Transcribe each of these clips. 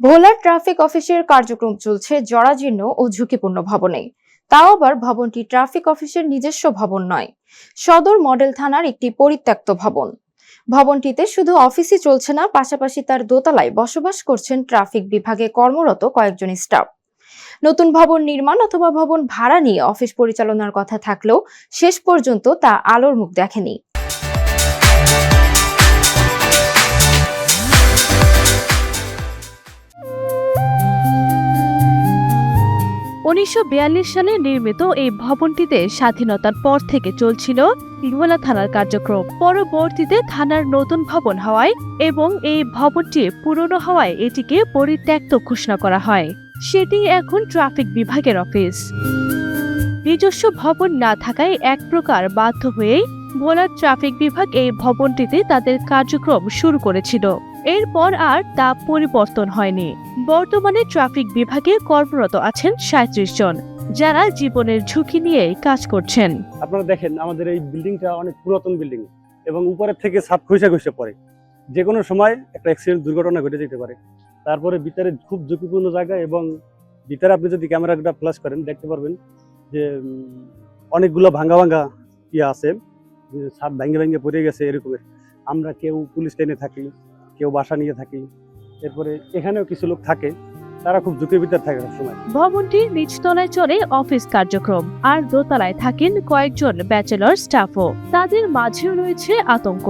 ভোলার ট্রাফিক অফিসের কার্যক্রম চলছে জরাজীর্ণ ও ঝুঁকিপূর্ণ ভবনে। তাও আবার ভবনটি ট্রাফিক অফিসের নিজস্ব ভবন নয়, সদর মডেল থানার একটি পরিত্যক্ত ভবন। ভবনটিতে শুধু অফিসই চলছে না, পাশাপাশি তার দোতলায় বসবাস করছেন ট্রাফিক বিভাগে কর্মরত কয়েকজন স্টাফ। নতুন ভবন নির্মাণ অথবা ভবন ভাড়া নিয়ে অফিস পরিচালনার কথা থাকলেও শেষ পর্যন্ত তা আলোর মুখ দেখেনি। ১৯৪২ সালে নির্মিত এই ভবনটিতে স্বাধীনতার পর থেকে চলছিল ভোলা থানার কার্যক্রম। পরবর্তীতে থানার নতুন ভবন হওয়ায় এবং এই ভবনটি পুরনো হওয়ায় এটিকে পরিত্যক্ত ঘোষণা করা হয়। সেটি এখন ট্রাফিক বিভাগের অফিস। নিজস্ব ভবন না থাকায় এক প্রকার বাধ্য হয়েই ভোলার ট্রাফিক বিভাগ এই ভবনটিতে তাদের কার্যক্রম শুরু করেছিল। এরপর আর তা পরিবর্তন হয়নি। বর্তমানে ট্রাফিক বিভাগে কর্মরত আছেন ৩৭ জন, যারা জীবনের ঝুঁকি নিয়ে কাজ করছেন। আপনারা দেখেন, আমাদের এই বিল্ডিংটা অনেক পুরাতন বিল্ডিং এবং উপরের থেকে ছাদ খসে পড়ে, যে কোনো সময় একটা অ্যাক্সিডেন্ট দুর্ঘটনা ঘটে যেতে পারে। তারপরে ভিতরে খুব ঝুঁকিপূর্ণ জায়গা এবং ভিতরে আপনি যদি ক্যামেরাটা ফ্ল্যাশ করেন দেখতে পারবেন যে অনেকগুলো ভাঙ্গা আছে, ছাদ ভেঙে পড়ে গেছে এরকমের। আমরা কেউ পুলিশ লাইনে থাকি, কেউ বাসা নিয়ে থাকি, এরপরে এখানেও কিছু লোক থাকে, তারা খুব ঝুঁকির ভিতরে থাকে সবসময়। ভবনটির নিচতলায় চলে অফিস কার্যক্রম, আর দোতলায় থাকেন কয়েকজন ব্যাচেলর স্টাফও। তাদের মাঝেও রয়েছে আতঙ্ক।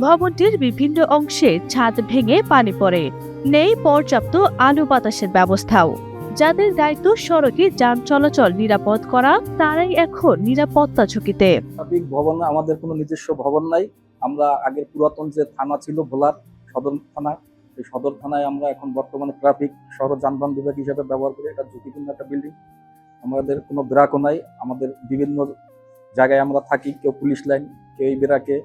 ভবনটির বিভিন্ন অংশে ছাদ ভেঙে পানি পড়ে, নেই পর্যাপ্ত আলো বাতাসের ব্যবস্থাও। যাদের দায়িত্ব সড়কে যান চলাচল নিরাপদ করা, তারাই এখন নিরাপত্তা ঝুঁকিতে। ট্রাফিক ভবন আমাদের কোনো নিজস্ব ভবন নাই। আমরা আগের পুরাতন যে থানা ছিল ভোলার সদর থানা, এই সদর থানায় আমরা এখন বর্তমানে ট্রাফিক শহর যানবাহন বিভাগ হিসেবে ব্যবহার করি। এটা ঝুঁকিপূর্ণ একটা বিল্ডিং। আমাদের কোনো ব্রাকও নাই। আমাদের বিভিন্ন জায়গায় আমরা থাকি, কেউ পুলিশ লাইন, কেউ এই ব্রাকে।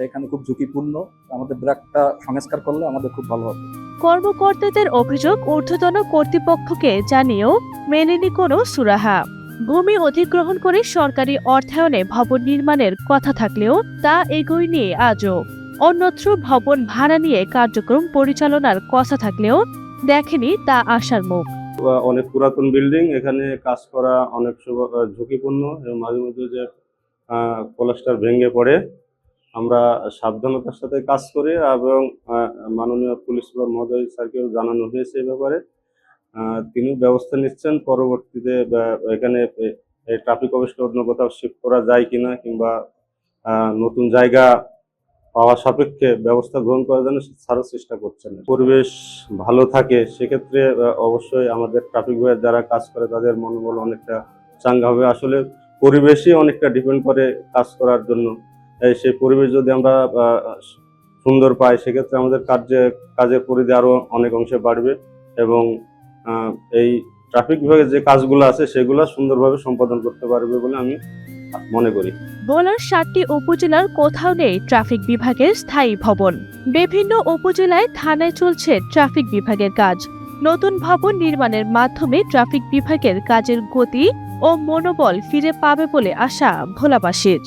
এখানে খুব ঝুঁকিপূর্ণ। আমাদের ব্রাকটা সংস্কার করলে আমাদের খুব ভালো হবে। কর্মকর্তাদের অভিযোগ, ঊর্ধ্বতন কর্তৃপক্ষকে জানিয়েও মেলেনি কোনো সুরাহা। ভূমি অধিগ্রহণ করে সরকারি অর্থায়নে ভবন নির্মাণের কথা থাকলেও তা এগোয়নি আজও। অন্যত্র ভবন ভাড়া নিয়ে কার্যক্রম পরিচালনার কথা থাকলেও দেখেনি তা আসার মুখ। অনেক পুরাতন বিল্ডিং, এখানে কাজ করা অনেক ঝুঁকিপূর্ণ এবং মাঝে মধ্যে যে কলেস্টার ভেঙে পড়ে। আমরা সাবধানতার সাথে কাজ করি এবং মাননীয় পুলিশ সুপার মহোদয় স্যারকেও জানানো হয়েছে এই ব্যাপারে। তিনি ব্যবস্থা নিচ্ছেন। পরবর্তীতে এখানে ট্রাফিক অফিসটা অন্য কোথাও শিফট করা যায় কিনা কিংবা নতুন জায়গা পাওয়া সাপেক্ষে ব্যবস্থা গ্রহণ করার জন্য স্যারও চেষ্টা করছেন। পরিবেশ ভালো থাকে, সেক্ষেত্রে অবশ্যই আমাদের ট্রাফিক বিভাগে যারা কাজ করে তাদের মনোবল অনেকটা চাঙ্গা হবে। আসলে পরিবেশই অনেকটা ডিপেন্ড করে কাজ করার জন্য। সেই পরিবেশ যদি আমরা সুন্দর পাই, সেক্ষেত্রে আমাদের কাজের পরিধি আরো অনেক অংশে বাড়বে এবং এই ট্রাফিক বিভাগের যে কাজগুলো আছে সেগুলো সুন্দরভাবে সম্পাদন করতে পারবে বলে আমি মনে করি। ভোলার ৭টি উপজেলার কোথাও নেই ট্রাফিক বিভাগের স্থায়ী ভবন। বিভিন্ন উপজেলায় থানায় চলছে ট্রাফিক বিভাগের কাজ। নতুন ভবন নির্মাণের মাধ্যমে ট্রাফিক বিভাগের কাজের গতি ও মনোবল ফিরে পাবে বলে আশা ভোলাবাসীর।